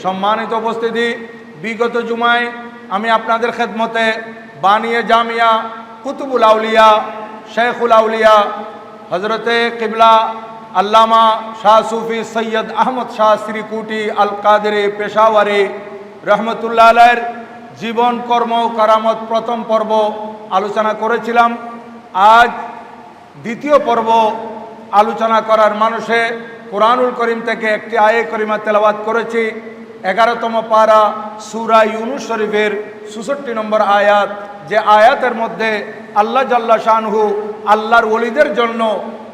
সম্মানিত উপস্থিতি, বিগত জুমায় আমি আপনাদের খেদমতে বানিয়ে জামিয়া কুতুবুল আউলিয়া শেখুল আউলিয়া হজরতে কিবলা আল্লামা শাহ সুফি সৈয়দ আহমদ শাহ শ্রীকুটি আল কাদেরি পেশাওয়ারি রহমতুল্লাহ আলাইহির জীবন কর্ম কারামত প্রথম পর্ব আলোচনা করেছিলাম। আজ দ্বিতীয় পর্ব আলোচনা করার মানুষে কোরআনুল করিম থেকে একটি আয়ে করিমা তেলাওয়াত করেছি। 11তম পারা সূরা ইউনুস শরীফের ৬৪ নম্বর আয়াত, যে আয়াতের মধ্যে আল্লাহ জাল্লা শানহু আল্লাহর ওলিদের জন্য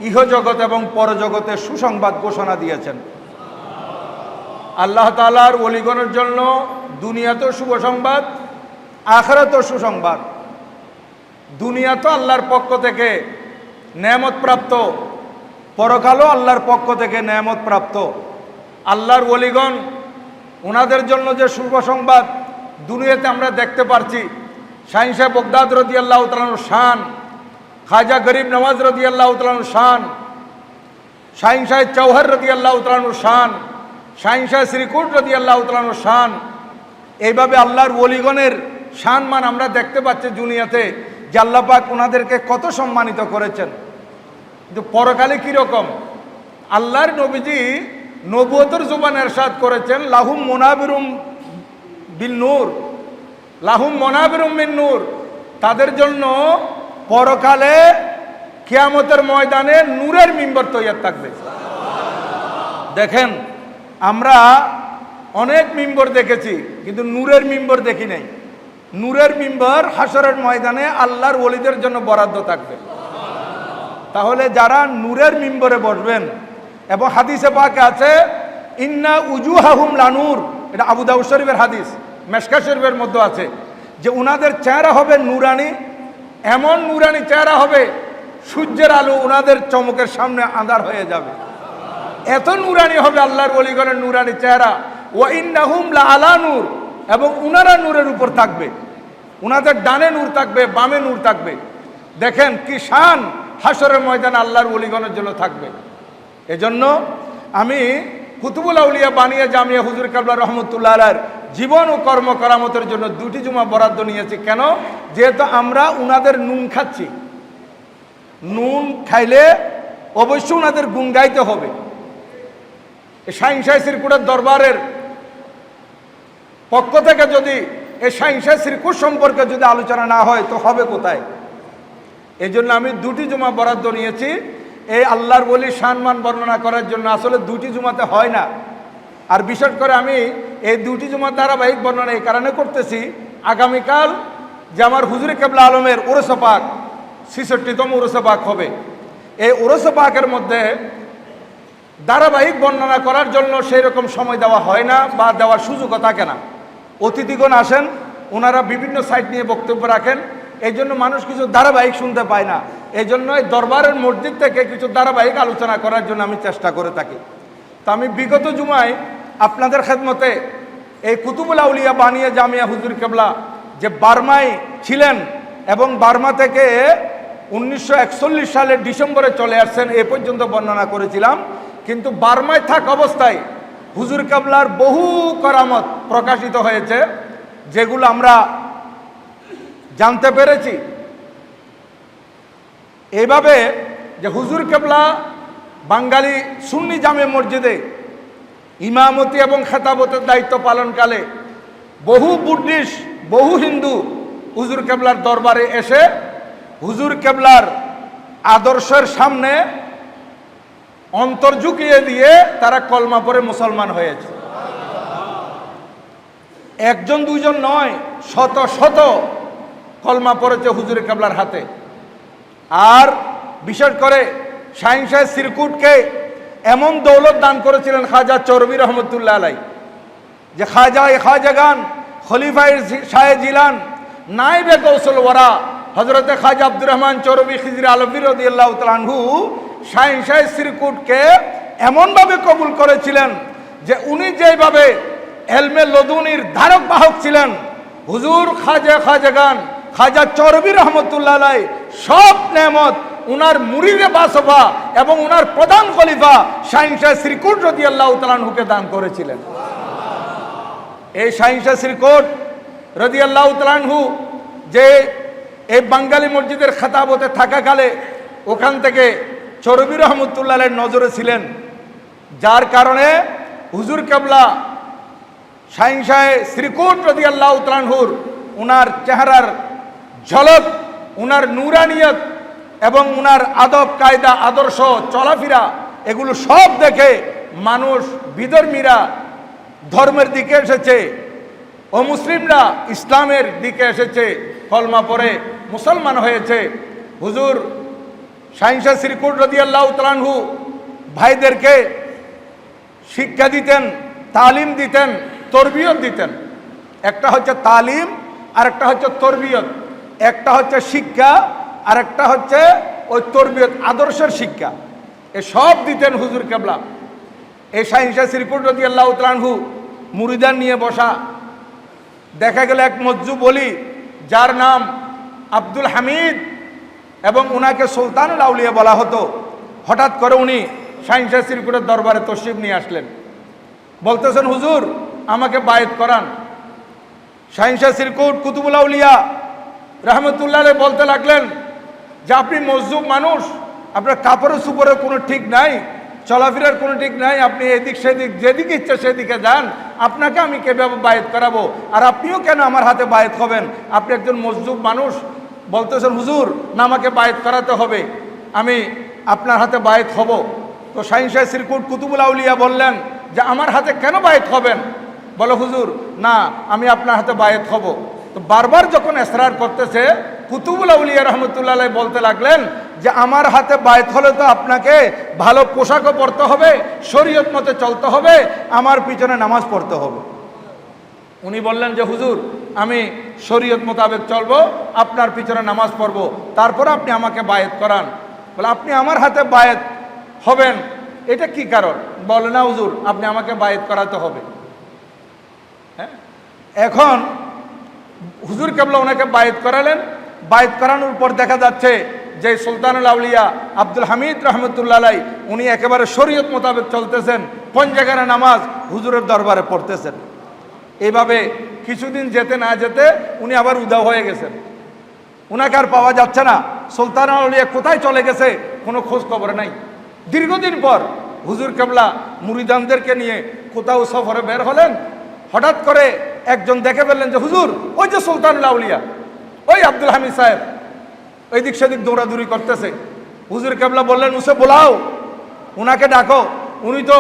ইহজগৎ এবং পরজগতে সুসংবাদ ঘোষণা দিয়েছেন। আল্লাহ তাআলার ওলিগণের জন্য দুনিয়াতেও শুভ সংবাদ, আখিরাতেও সুসংবাদ। দুনিয়া তো আল্লাহর পক্ষ থেকে নেয়ামত প্রাপ্ত, পরকালও আল্লাহর পক্ষ থেকে নেয়ামত প্রাপ্ত। আল্লাহর ওলিগণ ওনাদের জন্য যে শুভ সংবাদ দুনিয়াতে আমরা দেখতে পারছি, শাহিন শাহ বগদাদ রাদিয়াল্লাহু তাআলার শান, খাজা গরিব নওয়াজ রাদিয়াল্লাহু তাআলার শান, শাহিন শাহ চৌহর রাদিয়াল্লাহু তাআলার শান, শাহিন শাহ শ্রীকুট রাদিয়াল্লাহু তাআলার শান। এইভাবে আল্লাহর ওলিগণের শানমান আমরা দেখতে পাচ্ছি দুনিয়াতে, যে আল্লাহ পাক ওনাদেরকে কত সম্মানিত করেছেন। কিন্তু পরকালে কীরকম? আল্লাহর নবীজি নবুয়তের জবানে ইরশাদ করেছেন, লাহুম মুনাবিরুম বিন নূর, লাহুম মুনাবিরুম মিন নূর, তাদের জন্য পরকালে কিয়ামতের ময়দানে নূরের মিম্বর তৈরি থাকবে। দেখেন, আমরা অনেক মিম্বর দেখেছি কিন্তু নূরের মিম্বর দেখি নাই। নূরের মিম্বর হাসরের ময়দানে আল্লাহর ওলিদের জন্য বরাদ্দ থাকবে। তাহলে যারা নূরের মিম্বরে বসবেন, এবং হাদিসে পাকে আছে ইন্না উজুহাহুম লানুর, এটা আবু দাউদ শরীফের হাদিস, মেশকাত শরীফের মধ্যে আছে, যে উনাদের চেহারা হবে নুরানি, এমন নুরানি চেহারা হবে সূর্যের আলো উনাদের চমকের সামনে আঁধার হয়ে যাবে। এত নুরানি হবে আল্লাহর ওলিগণের নুরানি চেহারা। ওয়া ইন্নাহুম লা আলা নূর, এবং উনারা নূরের উপর থাকবে, উনাদের ডানে নূর থাকবে, বামে নূর থাকবে। দেখেন কি শান হাসরের ময়দানে আল্লাহর ওলিগণের জন্য থাকবে। এজন্য আমি কুতুবুল আউলিয়া বানিয়ে জামিয়া হুজুর কেবলা রহমতুল্লাহ আলাইহির জীবন ও কর্ম কারামতের জন্য 2টি জুমা বরাদ্দ নিয়েছি। কেন? যেহেতু আমরা উনাদের নুন খাচ্ছি, নুন খাইলে অবশ্যই উনাদের গুণ গাইতে হবে। শাহিন শাহ শ্রীকুটের দরবারের পক্ষ থেকে যদি এই শাহিন শাহ শ্রীকুট সম্পর্কে যদি আলোচনা না হয় তো হবে কোথায়? এই জন্য আমি 2টি জুমা বরাদ্দ নিয়েছি এই আল্লাহর ওলি সম্মান বর্ণনা করার জন্য। আসলে 2টি জুমাতে হয় না। আর বিশেষ করে আমি এই 2টি জুমার ধারাবাহিক বর্ণনা এই কারণে করতেছি, আগামীকাল যে আমার হুজুর কেবলা আলমের উরুস পাক 66তম উরুস পাক হবে। এই উরুস পাকের মধ্যে ধারাবাহিক বর্ণনা করার জন্য সেই রকম সময় দেওয়া হয় না বা দেওয়ার সুযোগও থাকে না। অতিথিগণ আসেন, ওনারা বিভিন্ন সাইট নিয়ে বক্তব্য রাখেন, এই জন্য মানুষ কিছু ধারাবাহিক শুনতে পায় না। এই জন্য এই দরবারের মসজিদ থেকে কিছু ধারাবাহিক আলোচনা করার জন্য আমি চেষ্টা করে থাকি। তো আমি বিগত জুমায় আপনাদের খেদমতে এই কুতুবুল আউলিয়া বানিয়ে জামিয়া হুজুর কেবলা যে বার্মায় ছিলেন এবং বার্মা থেকে 1941 সালের ডিসেম্বরে চলে আসছেন এ পর্যন্ত বর্ণনা করেছিলাম। কিন্তু বার্মায় থাক অবস্থায় হুজুর কেবলার বহু করামত প্রকাশিত হয়েছে, যেগুলো আমরা জানতে পেরেছি। এইভাবে যে হুজুর কেবলা বাঙালি সুন্নি জামে মসজিদে ইমামতি এবং খেতাবতের দায়িত্ব পালনকালে বহু বুদ্ধিস্ট, বহু হিন্দু হুজুর কেবলার দরবারে এসে হুজুর কেবলার আদর্শের সামনে অন্তর ঝুঁকিয়ে দিয়ে তারা কলমা পড়ে মুসলমান হয়েছে। একজন দুইজন নয়, শত শত কলমা পড়েছে হুজুর কেবলার হাতে। আর বিশেষ করে শাহিন শাহ শ্রীকুটকে এমন দৌলত দান করেছিলেন খাজা চৌরবি রহমতুল্লাহ আলাইহি, যে খাজাগান খলিফায়ে শাহ জিলান নাইবে গৌসুল ওয়ারা হযরতে খাজা আব্দুর রহমান চৌরবি খিজরি আলভী রাদিয়াল্লাহু তাআলা আনহু শাহিন শাহ শ্রীকুটকে এমনভাবে কবুল করেছিলেন যে উনি যেভাবে এলমে লদুনির ধারক বাহক ছিলেন, হুজুর খাজাগান খাজা চৌরবি রহমতুল্লাহ আলাইহি সব নেয়ামত উনার মুরিদে বাসফা এবং উনার প্রধান খলিফা শাহিন শাহ শ্রীকুট রাদিয়াল্লাহু তাআলা আনহুকে দান করেছিলেন। এই শাহিন শাহ শ্রীকোট রাদিয়াল্লাহু তাআলা আনহু যে এই বাঙালি মসজিদের খেতাবতে থাকাকালে ওখান থেকে চরবি রহমতুল্লাহের নজরে ছিলেন, যার কারণে হুজুর কেবলা শাহিন শাহ শ্রীকোট রাদিয়াল্লাহু তাআলা আনহুর উনার চেহারার ঝলক, উনার নূরানিয়ত এবং উনার আদব কায়দা আদর্শ চলাফেরা এগুলো সব দেখে মানুষ বিধর্মীরা ধর্মের দিকে এসেছে, অমুসলিমরা ইসলামের দিকে এসেছে, কলমা পড়ে মুসলমান হয়েছে। হুজুর শাহিন শাহ শ্রীকোট রাদিয়াল্লাহু তাআলা আনহু ভাইদেরকে শিক্ষা দিতেন, তালিম দিতেন, তরবিয়ত দিতেন। একটা হচ্ছে তালিম আর একটা হচ্ছে তরবিয়ত, একটা হচ্ছে শিক্ষা আর একটা হচ্ছে ওই তরবিয়ত আদর্শের শিক্ষা, এ সব দিতেন হুজুর কেবলা। এই শাহিন শাহ শ্রীকোট রাদিয়াল্লাহু তাআলা আনহু মুরিদান নিয়ে বসা, দেখা গেল এক মজ্জুব ওলি যার নাম আব্দুল হামিদ এবং উনাকে সুলতানুল আউলিয়া বলা হতো, হঠাৎ করে উনি শাহিন শাহ শ্রীকোটের দরবারে তশরিফ নিয়ে আসলেন, বলতেছেন হুজুর আমাকে বায়েত করান। শাহিন শাহ শ্রীকোট কুতুবুল আউলিয়া রহমতুল্লাহ আলাইহি বলতে লাগলেন যে আপনি মজজুব মানুষ, আপনার কাপড়ের সুপরের কোনো ঠিক নাই, চলাফেরার কোনো ঠিক নাই, আপনি এদিক সেদিক যেদিকে ইচ্ছা সেদিকে যান, আপনাকে আমি কীভাবে বায়েত করাবো, আর আপনিও কেন আমার হাতে বায়েত হবেন, আপনি একজন মজজুব মানুষ। বলতেছেন হুজুর না আমাকে বায়েত করাতে হবে, আমি আপনার হাতে বায়েত হব। তো শাহিন শাহ শ্রীকোট কুতুবুল আউলিয়া বললেন যে আমার হাতে কেন বায়েত হবেন? বলো হুজুর না আমি আপনার হাতে বায়েত হব। তো বারবার যখন এসরার করতেছে কুতুবুল আউলিয়া রহমতুল্লাহ আলাইহি বলতে লাগলেন যে আমার হাতে বায়েত হলে তো আপনাকে ভালো পোশাকও পরতে হবে, শরীয়ত মতে চলতে হবে, আমার পিছনে নামাজ পড়তে হবে। উনি বললেন যে হুজুর আমি শরীয়ত মোতাবেক চলবো, আপনার পিছনে নামাজ পড়বো, তারপর আপনি আমাকে বায়েত করান। বলে আপনি আমার হাতে বায়েত হবেন, এটা কি কারণ? বলে না হুজুর আপনি আমাকে বায়েত করাতে হবে। হ্যাঁ, এখন হুজুর কেবলা ওনাকে বায়েত করালেন। বায়েত করানোর পর দেখা যাচ্ছে যে সুলতানুল আউলিয়া আব্দুল হামিদ রহমতুল্লাহ আলাইহি উনি একেবারে শরীয়ত মোতাবেক চলতেছেন, পঞ্জাগানা নামাজ হুজুরের দরবারে পড়তেছেন। এইভাবে কিছুদিন যেতে না যেতে উনি আবার উধাও হয়ে গেছেন, উনাকে আর পাওয়া যাচ্ছে না। সুলতানুল আউলিয়া কোথায় চলে গেছে কোনো খোঁজ খবর নাই। দীর্ঘদিন পর হুজুর কেবলা মুরিদানদেরকে নিয়ে কোথাও সফরে বের হলেন, হঠাৎ করে একজন দেখে ফেললেন যে হুজুর ওই যে সুলতানুল আউলিয়া, ওই আব্দুল হামিদ সাহেব ওই দিক সেদিক দৌড়াদৌড়ি করতেছে। হুজুর কেবলা বললেন উসে বোলাও, উনাকে ডাকো, উনি তো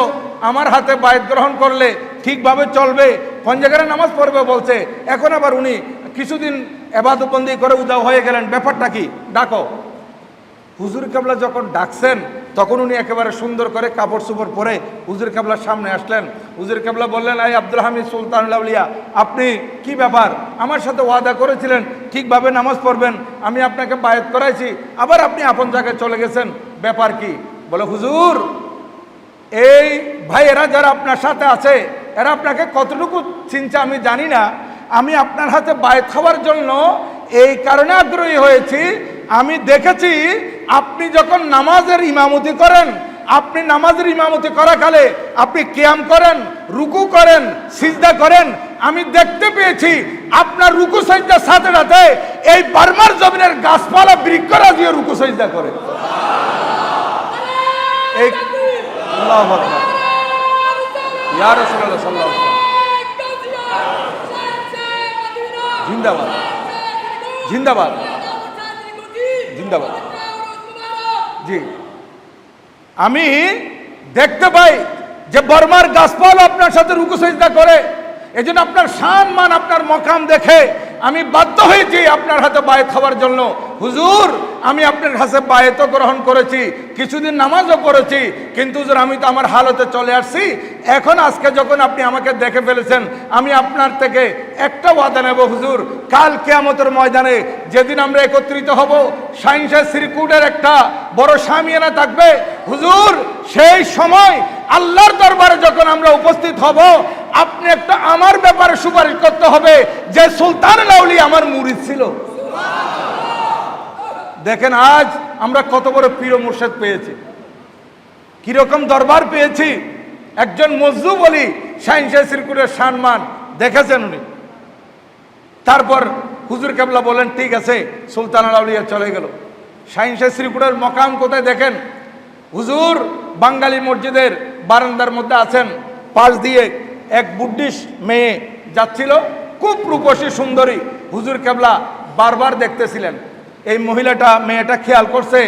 আমার হাতে বায়েত গ্রহণ করলে ঠিকভাবে চলবে, পঞ্জাগারে নামাজ পড়বে বলছে, এখন আবার উনি কিছুদিন এবাদতবন্দি করে উদাও হয়ে গেলেন, ব্যাপারটা কি, ডাকো। হুজুর কেবলা যখন ডাকছেন তখন উনি একেবারে সুন্দর করে কাপড় চোপড় পরে হুজুর কেবলার সামনে আসলেন। হুজুর কেবলা বললেন এই আব্দুল হামিদ সুলতানুল আউলিয়া, আপনি কি ব্যাপার, আমার সাথে ওয়াদা করেছিলেন ঠিকভাবে নামাজ পড়বেন, আমি আপনাকে বায়েত করাইছি, আবার আপনি আপন জায়গায় চলে গেছেন, ব্যাপার কি? বলে হুজুর এই ভাই এরা যারা আপনার সাথে আছে এরা আপনাকে কতটুকু চিনছে আমি জানি না, আমি আপনার হাতে বায়েত খাওয়ার জন্য এই কারণে আগ্রহী হয়েছি, আমি দেখেছি আপনি যখন নামাজের ইমামতি করেন, আপনি নামাজের ইমামতি করাকালে আপনি কিয়াম করেন, রুকু করেন, সিজদা করেন, আমি দেখতে পেয়েছি আপনার রুকু সিজদার সাথে সাথে এই বার্মার জমিনের গাছপালা বৃক্ষরা দিয়ে রুকু সিজদা করে। এই আল্লাহু আকবার, ইয়া রাসূলুল্লাহ সাল্লাল্লাহু আলাইহি ওয়াসাল্লাম, জিন্দাবাদ জিন্দাবাদ জিন্দাবাদ। জি, আমি দেখতে পাই যে বর্মার গাছপালা আপনার সাথে রুকু সিজদা করে, এজন্য আপনার সম্মান আপনার মকাম দেখে আমি বাধ্য হয়েছি আপনার হাতে বায়েত খাওয়ার জন্য। হুজুর আমি আপনার কাছে বায়েতও গ্রহণ করেছি, কিছুদিন নামাজও পড়েছি, কিন্তু হুজুর আমি তো আমার হালতে চলে আসছি, এখন আজকে যখন আপনি আমাকে দেখে ফেলেছেন আমি আপনার থেকে একটা ওয়াদা নেব হুজুর, কাল কিয়ামতের ময়দানে যেদিন আমরা একত্রিত হব, শাহিন শাহ শ্রীকোটের একটা বড় শামিয়ানা থাকবে হুজুর, সেই সময় আল্লাহর দরবারে যখন আমরা উপস্থিত হব আপনি একটা আমার ব্যাপারে সুপারিশ করতে হবে যে সুলতানুল আউলিয়া আমার মুরিদ ছিল। দেখেন আজ আমরা কত বড় পীর ও মুর্শিদ পেয়েছি, কিরকম দরবার পেয়েছি। একজন মজলুম ওলি শাহিন শাহ শ্রীকোটের সম্মান দেখেছেন উনি। তারপর হুজুর কেবলা বলেন ঠিক আছে, সুলতানুল আউলিয়া চলে গেল। শাহিন শাহ শ্রীপুরের মকাম কোথায় দেখেন, হুজুর বাঙালি মসজিদের বারান্দার মধ্যে আছেন, পাশ দিয়ে এক বুদ্ধিশ মেয়ে যাচ্ছিল, খুব রূপসী সুন্দরী। হুজুর কেবলা বারবার দেখতেছিলেন। এই মেয়েটা খেয়াল করছে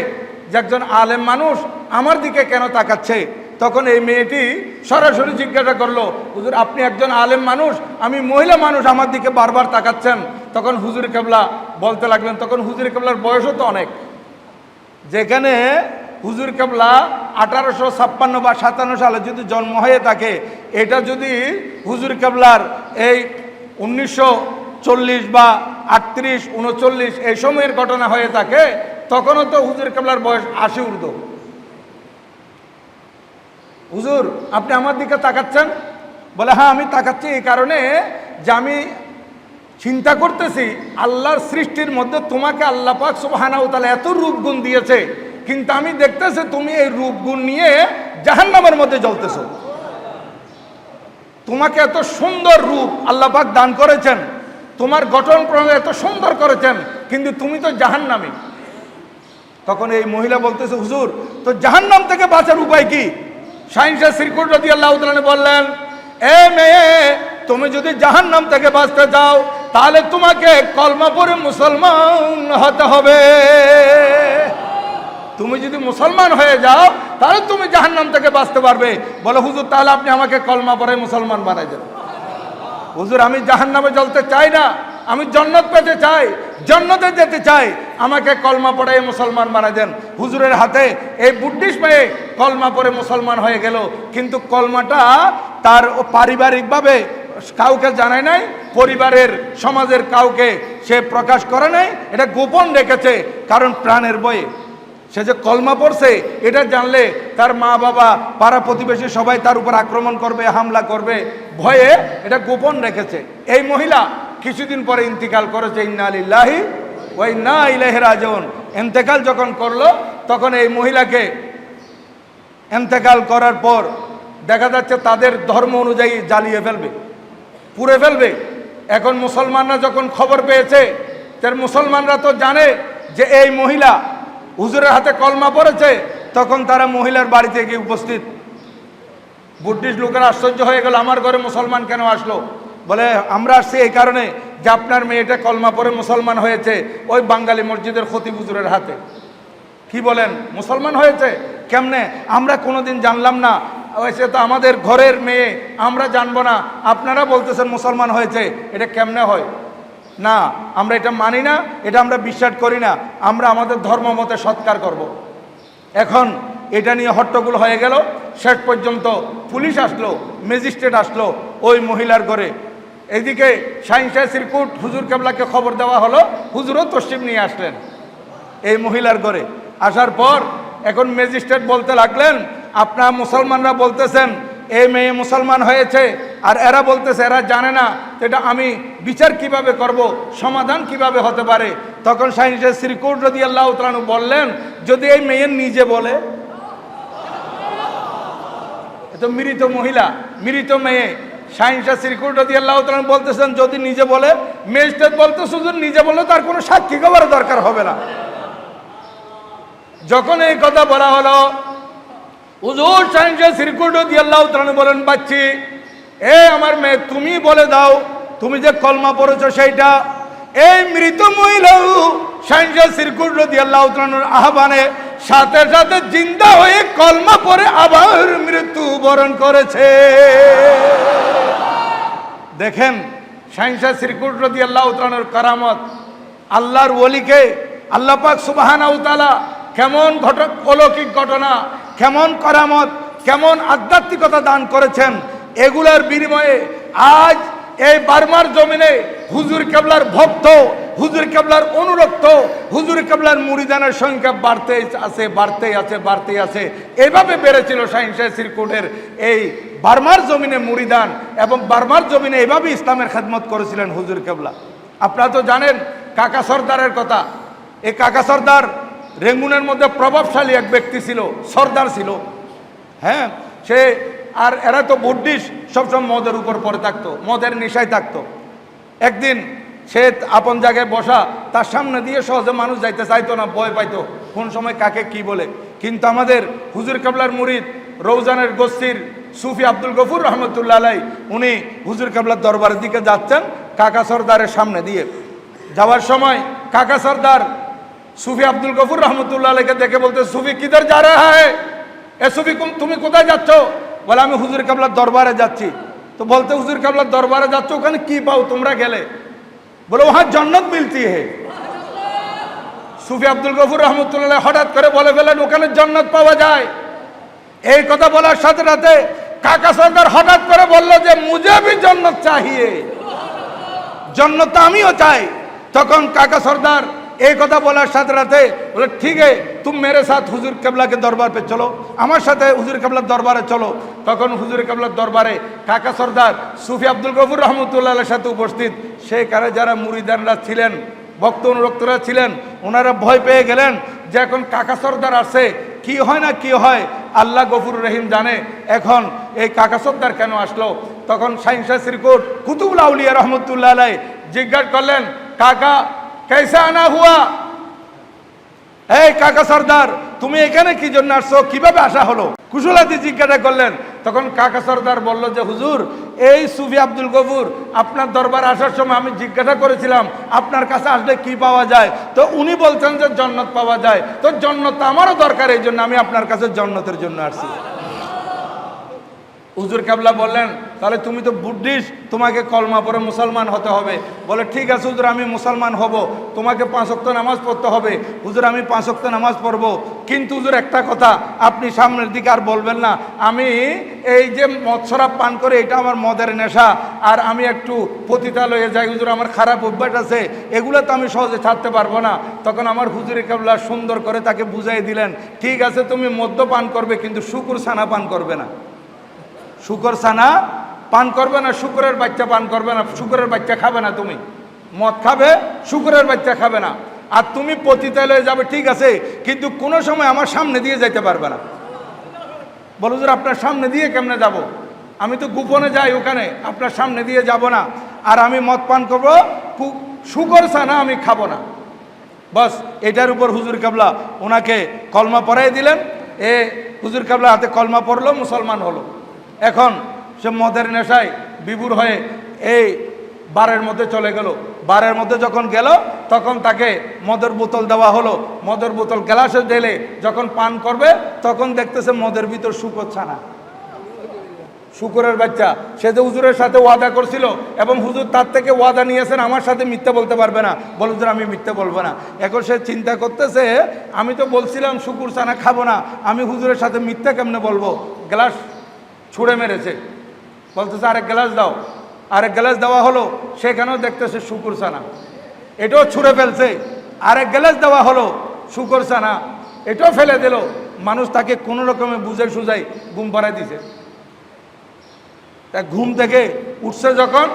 যে একজন আলেম মানুষ আমার দিকে কেন তাকাচ্ছে। তখন এই মেয়েটি সরাসরি জিজ্ঞাসা করলো, হুজুর আপনি একজন আলেম মানুষ, আমি মহিলা মানুষ, আমার দিকে বারবার তাকাচ্ছেন। তখন হুজুর কেবলা বলতে লাগলেন, তখন হুজুর কেবলার বয়সও তো অনেক, যেখানে হুজুর কেবলা 1856 বা 57 সালে যদি জন্ম হয়ে থাকে, এটা যদি হুজুর কেবলার এই 1940 বা 38, 39 এই সময়ের ঘটনা হয়ে থাকে, তখনও তো হুজুর কেবলার বয়স 80 ঊর্ধ্ব। হুজুর আপনি আমার দিকে তাকাচ্ছেন? বলে হ্যাঁ আমি তাকাচ্ছি এই কারণে যে আমি চিন্তা করতেছি আল্লাহর সৃষ্টির মধ্যে তোমাকে আল্লাহ পাক সুবহানাহু ওয়া তাআলা এত রূপগুণ দিয়েছে, কিন্তু আমি দেখতেছি তুমি এই রূপগুণ নিয়ে জাহান্নামের মধ্যে জ্বলতেছো। তোমাকে এত সুন্দর রূপ আল্লাহ পাক দান করেছেন, তোমার গঠন প্রণালী এত সুন্দর করেছেন, কিন্তু তুমি তো জাহান্নামী। তখন এই মহিলা বলতেছে, হুজুর তো জাহান্নাম থেকে বাঁচার উপায় কি? শাহিন শাহ শ্রীকুট রাদিয়াল্লাহু তাআলা বললেন, এ মেয়ে, তুমি যদি জাহান্নাম থেকে বাঁচতে চাও তাহলে তোমাকে কলমা পড়ে মুসলমান হতে হবে। তুমি যদি মুসলমান হয়ে যাও তাহলে তুমি জাহান্নাম থেকে বাঁচতে পারবে। বলে হুজুর তাহলে আপনি আমাকে কলমা পড়ে মুসলমান বানাই দেন। হুজুর আমি জাহান্নামে জ্বলতে চাই না, আমি জান্নাত পেতে চাই, জান্নাতে যেতে চাই, আমাকে কলমা পড়ে মুসলমান বানাই দেন। হুজুরের হাতে এই বুদ্ধিশ মেয়ে কলমা পড়ে মুসলমান হয়ে গেল, কিন্তু কলমাটা তার পারিবারিকভাবে কাউকে জানায় নাই, পরিবারের সমাজের কাউকে সে প্রকাশ করে নাই, এটা গোপন রেখেছে। কারণ প্রাণের ভয়ে সে যে কলমা পড়ছে এটা জানলে তার মা বাবা পাড়া প্রতিবেশী সবাই তার উপর আক্রমণ করবে, হামলা করবে, ভয়ে এটা গোপন রেখেছে। এই মহিলা কিছুদিন পরে ইন্তিকাল করেছে। ইন্না লিল্লাহি ওয়া ইন্না ইলাইহি রাজিউন। ইন্তেকাল যখন করলো তখন এই মহিলাকে ইন্তেকাল করার পর দেখা যাচ্ছে তাদের ধর্ম অনুযায়ী জ্বালিয়ে ফেলবে, পুড়ে ফেলবে। এখন মুসলমানরা যখন খবর পেয়েছে, তার মুসলমানরা তো জানে যে এই মহিলা হুজুরের হাতে কলমা পড়েছে, তখন তারা মহিলার বাড়িতে গিয়ে উপস্থিত। বুদ্ধিস্ট লোকেরা আশ্চর্য হয়ে গেল, আমার ঘরে মুসলমান কেন আসলো? বলে আমরা আসছি এই কারণে যে আপনার মেয়েটা কলমা পড়ে মুসলমান হয়েছে ওই বাঙালি মসজিদের খতিব হুজুরের হাতে। কি বলেন, মুসলমান হয়েছে কেমনে? আমরা কোনোদিন জানলাম না, সে তো আমাদের ঘরের মেয়ে, আমরা জানবো না, আপনারা বলতেছেন মুসলমান হয়েছে, এটা কেমনে হয়? না, আমরা এটা মানি না, এটা আমরা বিশ্বাস করি না, আমরা আমাদের ধর্ম মতে সৎকার করব। এখন এটা নিয়ে হট্টগোল হয়ে গেল। শেষ পর্যন্ত পুলিশ আসলো, ম্যাজিস্ট্রেট আসলো ওই মহিলার ঘরে। এইদিকে শাহিন শাহ শ্রীকুট হুজুর কেবলাকে খবর দেওয়া হলো, হুজুরও তসলিম নিয়ে আসলেন এই মহিলার ঘরে। আসার পর এখন ম্যাজিস্ট্রেট বলতে লাগলেন, আপনারা মুসলমানরা বলতেছেন এই মেয়ে মুসলমান হয়েছে, আর এরা বলতেছে এরা জানে না, এটা আমি বিচার কিভাবে করব, সমাধান কিভাবে হতে পারে? তখন শাহিন শাহ শ্রীকুট রাদিয়াল্লাহু তাআলা বললেন, যদি এই মেয়ে নিজে বলে, তো মৃত মহিলা, মৃত মেয়ে, শাহিন শাহ শ্রীকুট রাদিয়াল্লাহু তাআলা বলতেছেন যদি নিজে বলে, ম্যাজিস্ট্রেট বলতেছে যদি নিজে বলে তার কোনো সাক্ষী খবরের দরকার হবে না। যখন এই কথা বলা হলো, হুজুর শাহিন শাহ শ্রীকুট রাদিয়াল্লাহু তাআলা বলেন, বাচ্চি এ আমার মেয়ে তুমি বলে দাও, তুমি যে কলমা পড়েছো সেইটা। এই মৃত মহিলাও শাহিন শাহ শ্রীকুট রাদিয়াল্লাহু তাআলার আহ্বানে সাথে সাথে জিন্দা হয়ে কলমা পড়ে আবার মৃত্যু বরণ করেছে। দেখেন শাহিন শাহ শ্রীকুট রাদিয়াল্লাহু তাআলার কারামত। আল্লাহর ওলিকে আল্লাহ পাক সুবহানাহু ওয়া তাআলা কেমন অলৌকিক ঘটনা, কেমন কারামত, কেমন আধ্যাত্মিকতা দান করেছেন, এগুলার বিনিময়ে আজ এই বার্মার জমিনে হুজুর কেবলার ভক্ত, হুজুর কেবলার অনুরক্ত, হুজুর কেবলার মুরিদানের সংখ্যা বাড়তেই আছে, বাড়তেই আছে, বাড়তেই আছে। এইভাবে বেড়েছিল শাহিন শাহ শ্রীকুটের এই বার্মার জমিনে মুরিদান, এবং বার্মার জমিনে এইভাবে ইসলামের খেদমত করেছিলেন হুজুর কেবলা। আপনারা তো জানেন কাকা সর্দারের কথা। এই কাকা সর্দার রেঙ্গুনের মধ্যে প্রভাবশালী এক ব্যক্তি ছিল, সর্দার ছিল। হ্যাঁ, সে আর এরা তো বুদ্ধিস্ট, সবসময় মদের উপর পড়ে থাকতো, মদের নেশায় থাকতো। একদিন সে আপন জায়গায় বসা, তার সামনে দিয়ে সহজে মানুষ যাইতে চাইতো না, ভয় পাইতো কোন সময় কাকে কি বলে। কিন্তু আমাদের হুজুর কেবলার মুরিদ রৌজানের গোস্তির সুফি আব্দুল গফুর রহমতুল্লাহ আলাই, উনি হুজুর কেবলার দরবারের দিকে যাচ্ছেন কাকা সর্দারের সামনে দিয়ে। যাওয়ার সময় কাকা সর্দার সুফি আব্দুল গফুর রহমতুল্লাহ আলাইকে দেখে বলতে, সুফি কিধর যা রা হ্যায়, এ সুফি তুমি কোথায় যাচ্ছ? বলে আমি হুজুর কেবলার দরবারে যাচ্ছি। তো বলতে, হুজুর কেবলার দরবারে যাচ্ছ, ওখানে কি পাও তোমরা গেলে? বলে ওহা জন্নত মিলতি হে। সুফি আব্দুল গফুর রহমতুল্লাহ হঠাৎ করে বলে ফেলেন, ওখানে জান্নাত পাওয়া যায়। এই কথা বলার সাথে সাথে কাকা সরকার হঠাৎ করে বলল যে মুঝে ভি জান্নাত চাহিয়ে, জান্নাত আমিও চাই। তখন কাকা সরদার এই কথা বলার সাথে সাথে বলে, ঠিক আছে তুম মেরে সাথ হুজুর কেবলা के दरबार पे चलो, আমার সাথে হুজুর কেবলার দরবারে চলো। তখন হুজুর কেবলার দরবারে কাকা সরদার সুফি আব্দুল গফুর রহমতুল্লাহর সাথে উপস্থিত। সেখানে যারা মুরিদানরা ছিলেন, ভক্ত অনুরক্তরা ছিলেন, ওনারা ভয় পেয়ে গেলেন যে এখন কাকা সরদার আসে, কি হয় না কি হয় আল্লাহ গফুর রহিম জানে। এখন এই কাকা সরদার কেন আসলো? তখন শাহিন শাহ শ্রীকোট কুতুবুল আউলিয়া রহমতুল্লাহ আলাই জিজ্ঞাসা করলেন, কাকা कैसे आना हुआ? এই কাকা সরদার তুমি এখানে কি জন্য আসছো, কিভাবে আসা হলো? কুশলাদি জিজ্ঞাসা করলেন। তখন কাকা সরদার বলল যে হুজুর, এই সুফি আব্দুল গফুর আপনার দরবার আসার সময় আমি জিজ্ঞাসা করেছিলাম আপনার কাছে আসলে কি পাওয়া যায়, তো উনি বলছেন যে জান্নাত পাওয়া যায়। তো জান্নাত আমারও দরকার, এই জন্য আমি আপনার কাছে জান্নাতের জন্য আসছি। হুজুর কেবলা বললেন, তাহলে তুমি তো বুদ্ধিস্ট, তোমাকে কলমা পড়ে মুসলমান হতে হবে। বলে ঠিক আছে হুজুর, আমি মুসলমান হব, তোমাকে 5 ওয়াক্ত নামাজ পড়তে হবে। হুজুর আমি 5 ওয়াক্ত নামাজ পড়বো, কিন্তু হুজুর একটা কথা, আপনি সামনের দিকে আর বলবেন না আমি এই যে মদ শরাব পান করে এটা আমার মদের নেশা, আর আমি একটু পতিতালয়ে যাই হুজুর, আমার খারাপ অভ্যাস আছে, এগুলো তো আমি সহজে ছাড়তে পারবো না। তখন আমার হুজুর কেবলা সুন্দর করে তাকে বুঝাই দিলেন, ঠিক আছে তুমি মদ্য পান করবে, কিন্তু শুকুর ছানা পান করবে না। শুকর ছানা পান করবে না, শুকরের বাচ্চা পান করবে না, শুকরের বাচ্চা খাবে না। তুমি মদ খাবে, শুকরের বাচ্চা খাবে না। আর তুমি পতিতালয়ে যাবে ঠিক আছে, কিন্তু কোনো সময় আমার সামনে দিয়ে যাইতে পারবে না। বলো হুজুর আপনার সামনে দিয়ে কেমনে যাব? আমি তো গোপনে যাই ওখানে, আপনার সামনে দিয়ে যাব না। আর আমি মদ পান করবো, শুকর ছানা আমি খাবো না। বাস এটার উপর হুজুর কেবলা ওনাকে কলমা পড়াই দিলেন। হুজুর কেবলা হাতে কলমা পড়লো, মুসলমান হলো। এখন সে মদের নেশায় বিভোর হয়ে এই বারের মধ্যে চলে গেল। বারের মধ্যে যখন গেল তখন তাকে মদের বোতল দেওয়া হলো। মদের বোতল গ্লাসে ঢেলে যখন পান করবে তখন দেখতেছে মদের ভিতর শুকর ছানা, শুকরের বাচ্চা। সে যে হুজুরের সাথে ওয়াদা করছিল এবং হুজুর তার থেকে ওয়াদা নিয়েছেন আমার সাথে মিথ্যা বলতে পারবে না, বল হুজুর আমি মিথ্যা বলবো না। এখন সে চিন্তা করতেছে আমি তো বলছিলাম শুকুর ছানা খাবো না, আমি হুজুরের সাথে মিথ্যা কেমনে বলবো? গ্লাস ছুঁড়ে মেরেছে, বলতেছে আরেক গ্লাস দাও। আরেক গ্লাস দেওয়া হলো, সেখানেও দেখতেছে শুকুর ছানা, এটাও ছুঁড়ে ফেলছে। আরেক গ্লাস দেওয়া হলো, শুকুর ছানা, এটাও ফেলে দিল। মানুষ তাকে কোনো রকমে বুঝে সুঝাই ঘুম পাড়ায় দিছে। তা ঘুম থেকে উঠছে যখন,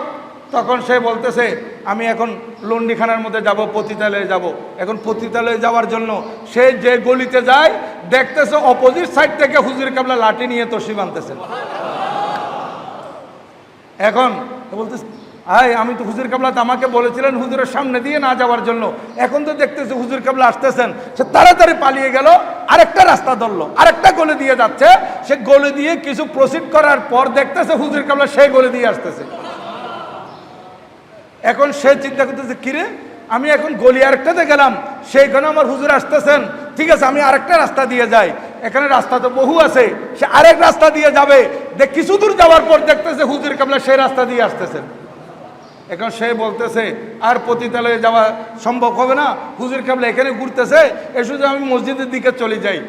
তখন সে বলতেছে আমি এখন লন্ডিখানার মধ্যে যাব, পতিতালয়ে যাব। এখন পতিতালয়ে যাওয়ার জন্য সে যে গলিতে যায় দেখতেছে অপোজিট সাইড থেকে হুজুর কেবলা লাঠি নিয়ে তসি বানতেছেন। এখন বলতেছে আমি তো হুজুর কেবলা তো আমাকে বলেছিলেন হুজুরের সামনে দিয়ে না যাওয়ার জন্য, এখন তো দেখতেছে হুজুর কেবলা আসতেছেন। সে তাড়াতাড়ি পালিয়ে গেল, আরেকটা রাস্তা ধরলো, আরেকটা গলি দিয়ে যাচ্ছে। সে গলি দিয়ে কিছু প্রসিড করার পর দেখতেছে হুজুর কেবলা সেই গলি দিয়ে আসতেছে। এখন সে চিন্তা করতেছে কিরে আমি এখন গলি আরেকটাতে গেলাম, সেইখানে আমার হুজুর আসতেছেন, ঠিক আছে আমি আরেকটা রাস্তা দিয়ে যাই, এখানে রাস্তা তো বহু আছে। সে আরেক রাস্তা দিয়ে যাবে, কিছু দূর যাওয়ার পর দেখতেছে হুজুর কেবলা সেই রাস্তা দিয়ে আসতেছেন। এখন সে বলতেছে আর পতিতালয়ে যাওয়া সম্ভব হবে না, হুজুর কেবলা এখানে ঘুরতেছে, এ শুধু আমি মসজিদের দিকে চলে যাই,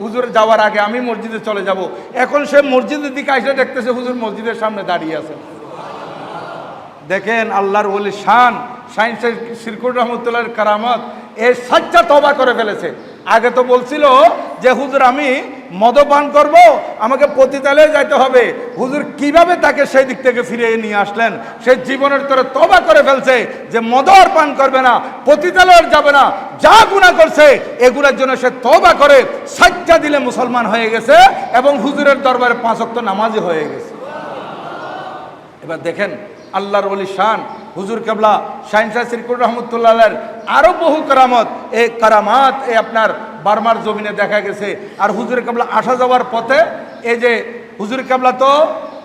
হুজুর যাওয়ার আগে আমি মসজিদে চলে যাব। এখন সে মসজিদের দিকে এসে দেখতেছে হুজুর মসজিদের সামনে দাঁড়িয়ে আছে। দেখেন আল্লাহর ওলি শান, শাহিন শ্রীকুট রহমতুল্লাহর কারামত। এ সাচ্চা তওবা করে ফেলেছে। আগে তো বলছিল যে হুজুর আমি মদপান করব, আমাকে পতিতালয়ে যাইতে হবে। হুজুর কিভাবে তাকে সেই দিক থেকে ফিরিয়ে নিয়ে আসলেন? সে জীবনের তরে তওবা করে ফেলছে যে মদ আর পান করবে না, পতিতালয়ে যাবে না, যা গুনাহ করছে এগুলোর জন্য সে তওবা করে সাজ্জা দিলে মুসলমান হয়ে গেছে এবং হুজুরের দরবারে 5 ওয়াক্ত নামাজি হয়ে গেছে। এবার দেখেন আল্লাহর ওলি শান হুজুর কেবলা শাহিন শাহ সিরকুর রহমতুল্লাহ আরও বহু কারামত, এই কারামাত এই আপনার বার্মার জমিনে দেখা গেছে। আর হুজুর কেবলা আসা যাওয়ার পথে এই যে হুজুর কেবলা তো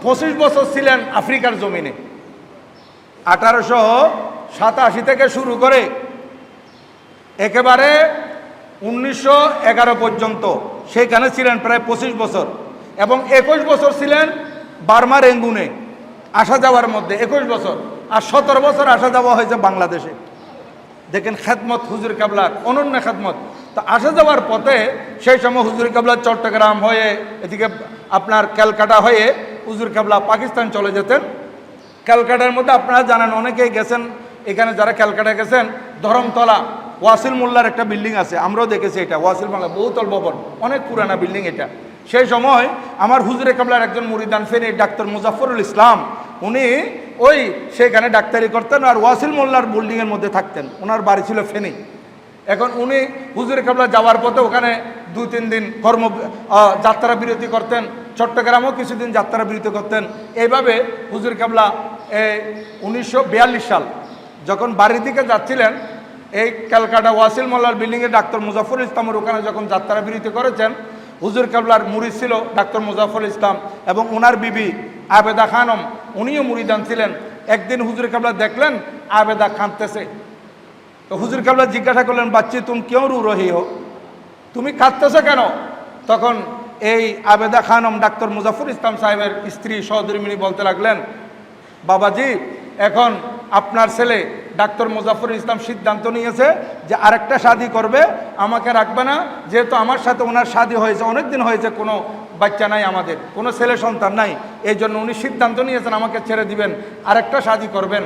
25 বছর ছিলেন আফ্রিকার জমিনে, 1887 থেকে শুরু করে একেবারে 1911 পর্যন্ত সেখানে ছিলেন প্রায় 25 বছর, এবং 21 বছর ছিলেন বার্মা রেঙ্গুনে আসা যাওয়ার মধ্যে 21 বছর, আর 17 বছর আসা যাওয়া হয়েছে বাংলাদেশে। দেখেন খেদমত হুজুর কেবলার অনন্য খেদমত। তো আসা যাওয়ার পথে সেই সময় হুজুর কেবলা চট্টগ্রাম হয়ে এদিকে আপনার ক্যালকাটা হয়ে হুজুর কেবলা পাকিস্তান চলে যেতেন। ক্যালকাটার মধ্যে আপনারা জানেন, অনেকেই গেছেন এখানে, যারা ক্যালকাটা গেছেন, ধরমতলা ওয়াসিল মোল্লার একটা বিল্ডিং আছে, আমরাও দেখেছি এটা ওয়াসিল মোল্লা বহুতল ভবন, অনেক পুরানা বিল্ডিং এটা। সেই সময় আমার হুজুরে কাবলার একজন মুরিদান ফেনী ডাক্তার মুজাফফরুল ইসলাম, উনি ওই সেখানে ডাক্তারি করতেন আর ওয়াসিল মোল্লার বিল্ডিংয়ের মধ্যে থাকতেন, ওনার বাড়ি ছিল ফেনী। এখন উনি হুজুরে কাবলা যাওয়ার পথে ওখানে 2-3 দিন যাত্রা বিরতি করতেন, চট্টগ্রামেও কিছুদিন যাত্রা বিরতি করতেন। এইভাবে হুজুর কাবলা 1942 সাল যখন বাড়ির দিকে যাচ্ছিলেন, এই ক্যালকাটা ওয়াসিল মোল্লার বিল্ডিংয়ে ডাক্তার মুজাফফরুল ইসলামের ওখানে যখন যাত্রা বিরতি করেছেন, হুজুর কাবলার মুরিদ ছিল ডাক্তার মুজাফফরুল ইসলাম এবং ওনার বিবি আবেদা খানম, উনিও মুরিদান ছিলেন। একদিন হুজুর কাবলা দেখলেন আবেদা কাঁদতেছে, তো হুজুর কাবলা জিজ্ঞাসা করলেন, বাচ্চি তুমি কেউ রু রহি হো, তুমি কাঁদতেছো কেন? তখন এই আবেদা খানম ডাক্তার মুজাফফরুল ইসলাম সাহেবের স্ত্রী সহধর্মিনী বলতে লাগলেন, বাবাজি এখন আপনার ছেলে ডাক্তার মুজাফফরুল ইসলাম সিদ্ধান্ত নিয়েছে যে আরেকটা শাদি করবে, আমাকে রাখবে না, যেহেতু আমার সাথে ওনার শাদি হয়েছে, অনেক দিন হয়েছে, কোনো বাচ্চা নাই, আমাদের কোনো ছেলে সন্তান নাই, এই জন্য উনি সিদ্ধান্ত নিয়েছেন আমাকে ছেড়ে দিবেন, আরেকটা শাদি করবেন।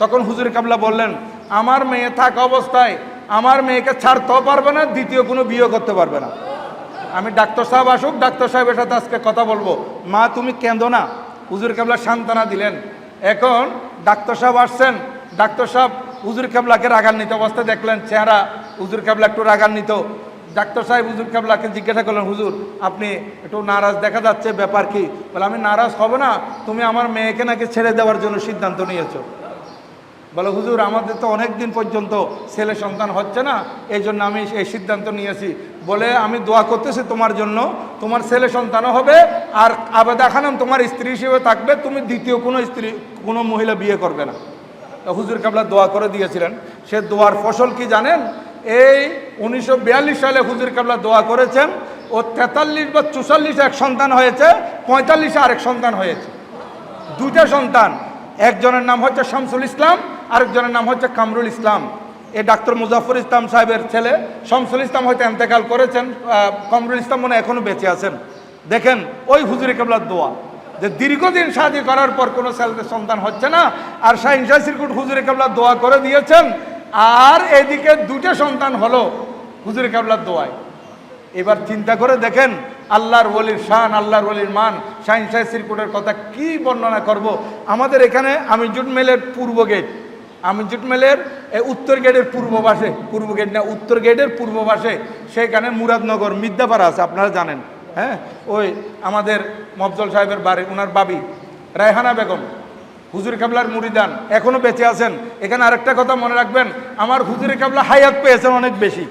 তখন হুজুর কাবলা বললেন, আমার মেয়ে থাকা অবস্থায় আমার মেয়েকে ছাড়তেও পারবে না, দ্বিতীয় কোনো বিয়ে করতে পারবে না। আমি ডাক্তার সাহেব আসুক, ডাক্তার সাহেবের সাথে আজকে কথা বলবো, মা তুমি কেঁদো না। হুজুর কাবলা সান্ত্বনা দিলেন। এখন ডাক্তার সাহেব আসছেন, ডাক্তার সাহেব হুজুর কাবলাকে রাগান্বিত অবস্থায় দেখলেন, চেহারা হুজুর কাবলা একটু রাগান্বিত। ডাক্তার সাহেব হুজুর কাবলাকে জিজ্ঞাসা করলেন, হুজুর আপনি একটু নারাজ দেখা যাচ্ছে, ব্যাপার কি? বলে, আমি নারাজ হব না, তুমি আমার মেয়েকে নাকি ছেড়ে দেওয়ার জন্য সিদ্ধান্ত নিয়েছো। বলে, হুজুর আমাদের তো অনেক দিন পর্যন্ত ছেলে সন্তান হচ্ছে না, এই জন্য আমি এই সিদ্ধান্ত নিয়েছি। বলে, আমি দোয়া করতেছি তোমার জন্য, তোমার ছেলে সন্তানও হবে, আর আবেদা খানম তোমার স্ত্রী হিসেবে থাকবে, তুমি দ্বিতীয় কোনো মহিলা বিয়ে করবে না। হুজুর কাবলা দোয়া করে দিয়েছিলেন। সে দোয়ার ফসল কি জানেন? এই 1942 সালে হুজুর কাবলা দোয়া করেছেন, ও 43 বা 44 এক সন্তান হয়েছে, 45 আরেক সন্তান হয়েছে, 2টা সন্তান। একজনের নাম হচ্ছে শামসুল ইসলাম, আরেকজনের নাম হচ্ছে কামরুল ইসলাম। এই ডাক্তার মুজাফফর ইসলাম সাহেবের ছেলে শামসুল ইসলাম হয়তো ইন্তেকাল করেছেন, কামরুল ইসলাম মনে এখনো বেঁচে আছেন। দেখেন ওই হুজুর কাবলার দোয়া, যে দীর্ঘদিন শাদী করার পর কোনো ছেলেদের সন্তান হচ্ছে না, আর শাহিন শাহ সিরকুট হুজুর কাবলা দোয়া করে দিয়েছেন, আর এদিকে 2টা সন্তান হলো হুজুর কাবলার দোয়ায়। এবার চিন্তা করে দেখেন আল্লাহর ওলির শান, আল্লাহর ওলির মান, শাহিন শাহ সিরকুটের কথা কি বর্ণনা করব। আমাদের এখানে আমিনজুট মেলের পূর্ব গেট, আমিনজুট মেলের উত্তর গেটের পূর্ব পাশে, পূর্ব গেট না উত্তর গেটের পূর্ব পাশে, সেখানে মুরাদনগর মিদ্যাপাড়া আছে, আপনারা জানেন। হ্যাঁ, ওই আমাদের মফজল সাহেবের বাড়ি, ওনার বাবি রায়হানা বেগম হুজুর কাবলার মুরিদান, এখনো বেঁচে আছেন। এখানে আরেকটা কথা মনে রাখবেন, আমার হুজুর কাবলা হায়াত পেয়েছেন অনেক বেশি।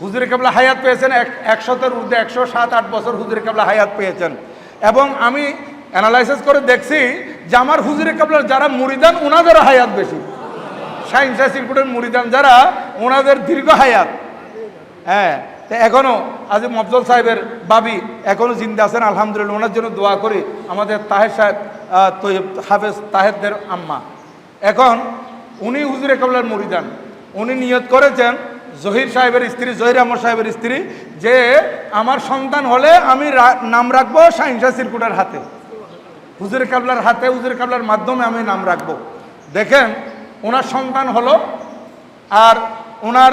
হুজুর কাবলা হায়াত পেয়েছেন 100-এর ঊর্ধ্বে, 107-8 বছর হুজুর কাবলা হায়াত পেয়েছেন। এবং আমি অ্যানালাইসিস করে দেখছি যে আমার হুজুর কাবলার যারা মুরিদান ওনাদেরও হায়াত বেশি। শাহিন শাহ সিরকুটের মুরিদান যারা, ওনাদের দীর্ঘ হায়াত। হ্যাঁ, তো এখনও আজ মফজল সাহেবের বাবি এখনও জিন্দা আছেন, আলহামদুলিল্লাহ। ওনার জন্য দোয়া করি, আমাদের তাহের সাহেব তৈয়ব হাফেজ তাহেরদের আম্মা। এখন উনি হুজুরে কাবলার মুরিদান, উনি নিয়ত করেছেন জহির সাহেবের স্ত্রী, জহির আহমদ সাহেবের স্ত্রী, যে আমার সন্তান হলে আমি নাম রাখবো শাহিন শাহ সিরকুটের হাতে, হুজুরে কাবলার হাতে, হুজুরে কাবলার মাধ্যমে আমি নাম রাখবো। দেখেন ওনার সন্তান হলো, আর ওনার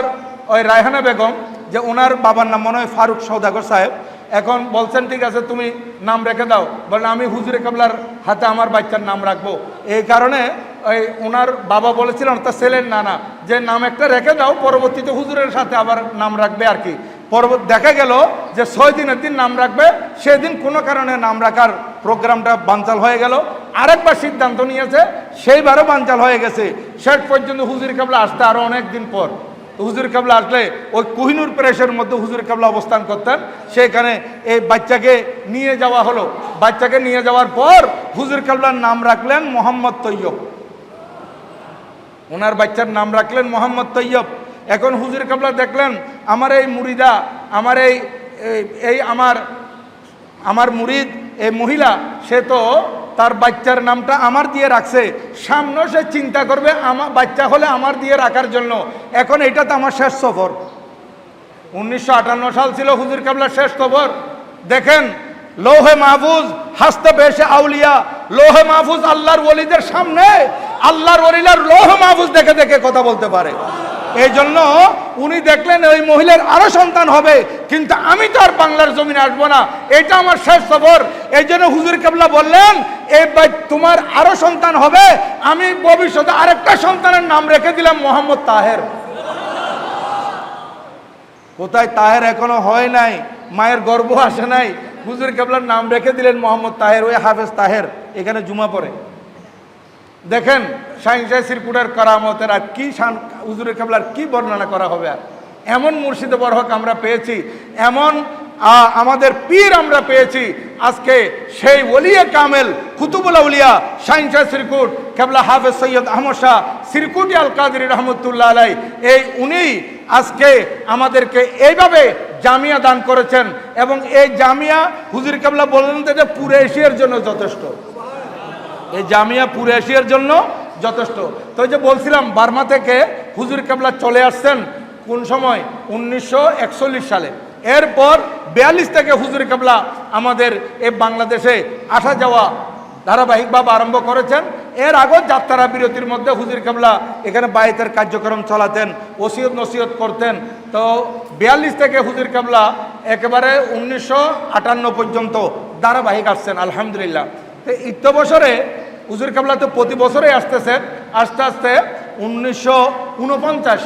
ওই রায়হানা বেগম যে ওনার বাবার নাম মনে হয় ফারুক সওদাগর সাহেব। এখন বলছেন ঠিক আছে তুমি নাম রেখে দাও, বলেন আমি হুজুরে কেবলার হাতে আমার বাচ্চার নাম রাখবো। এই কারণে ওই ওনার বাবা বলেছিলেন তার ছেলের নানা যে নাম একটা রেখে দাও, পরবর্তীতে হুজুরের সাথে আবার নাম রাখবে আর কি। দেখা গেল যে 6 দিনের দিন নাম রাখবে, সেদিন কোনো কারণে নাম রাখার প্রোগ্রামটা বানচাল হয়ে গেল। আরেকবার সিদ্ধান্ত নিয়েছে, সেইবারও বানচাল হয়ে গেছে। শেষ পর্যন্ত হুজুর কেবলা আসতে আরও অনেক দিন পর। হুজুর কেবলা আসলে ওই কোহিনুর প্রেসের মধ্যে হুজুর কেবলা অবস্থান করতেন, সেখানে এই বাচ্চাকে নিয়ে যাওয়া হলো। বাচ্চাকে নিয়ে যাওয়ার পর হুজুর কেবলার নাম রাখলেন মোহাম্মদ তৈয়ব। ওনার বাচ্চার নাম রাখলেন মোহাম্মদ তৈয়ব। এখন হুজুর কেবলা দেখলেন আমার এই মুরিদা, আমার এই আমার মুরিদ এই মহিলা, সে তো তার বাচ্চার নামটা আমার দিয়ে রাখছে, সামনেও সে চিন্তা করবে আমার বাচ্চা হলে আমার দিয়ে রাখার জন্য। এখন এটা তো আমার শেষ সফর। 1958 সাল ছিল হুজুর কেবলার শেষ সফর। দেখেন লৌহে মাহফুজ হাসতে বেশে আউলিয়া, লৌহে মাহফুজ আল্লাহর ওলিদের সামনে, আল্লাহর ওলিলার লৌহে মাহফুজ দেখে দেখে কথা বলতে পারে। এই জন্য উনি দেখলেন ওই মহিলার আরো সন্তান হবে, কিন্তু আমি তো আর বাংলার জমিনে আসবো না, এটা আমার শেষ সফর। এই জন্য হুজুর কেবলা বললেন এই তোমার আরো সন্তান হবে, আমি ভবিষ্যতে আরেকটা সন্তানের নাম রেখে দিলাম মোহাম্মদ তাহের। কোথায় তাহের এখনো হয় নাই, মায়ের গর্ভ আসে নাই, হুজুর কেবলার নাম রেখে দিলেন মোহাম্মদ তাহের। ওই হাফেজ তাহের এখানে জুমা পড়ে। দেখেন শাহিনশাহ সিরকুটের কারামতের আর কি হুজুর কেবলার কি বর্ণনা করা হবে। আর এমন মুর্শিদে বরহক আমরা পেয়েছি, এমন আমাদের পীর আমরা পেয়েছি। আজকে সেই ওলিয়ে কামেল কুতুবুল আউলিয়া শাহিনশাহ সিরকুট কেবলা হাফেজ সৈয়দ আহমদ শাহ সিরকুটি আল কাদরি রহমতুল্লাহ আলাই, এই উনি আজকে আমাদেরকে এইভাবে জামিয়া দান করেছেন। এবং এই জামিয়া হুজুর কেবলা বললেন যে পুরো এশিয়ার জন্য যথেষ্ট। এই জামিয়া পুরো এশিয়ার জন্য যথেষ্ট। তো এই যে বলছিলাম বার্মা থেকে হুজুর কেবলা চলে আসছেন কোন সময়, 1941 সালে। এরপর 42 থেকে হুজুর কেবলা আমাদের এই বাংলাদেশে আসা যাওয়া ধারাবাহিকভাবে আরম্ভ করেছেন। এর আগেও যাত্রা বিরতির মধ্যে হুজুর কেবলা এখানে বায়েতের কার্যক্রম চালাতেন, ওসিয়ত নসিহত করতেন। তো 42 থেকে হুজুর কেবলা একেবারে 1958 পর্যন্ত ধারাবাহিক আসছেন আলহামদুলিল্লাহ। ইত্য বছরে হুজুর কেবলা তো প্রতি বছরেই আসতেছেন। আস্তে আস্তে 1949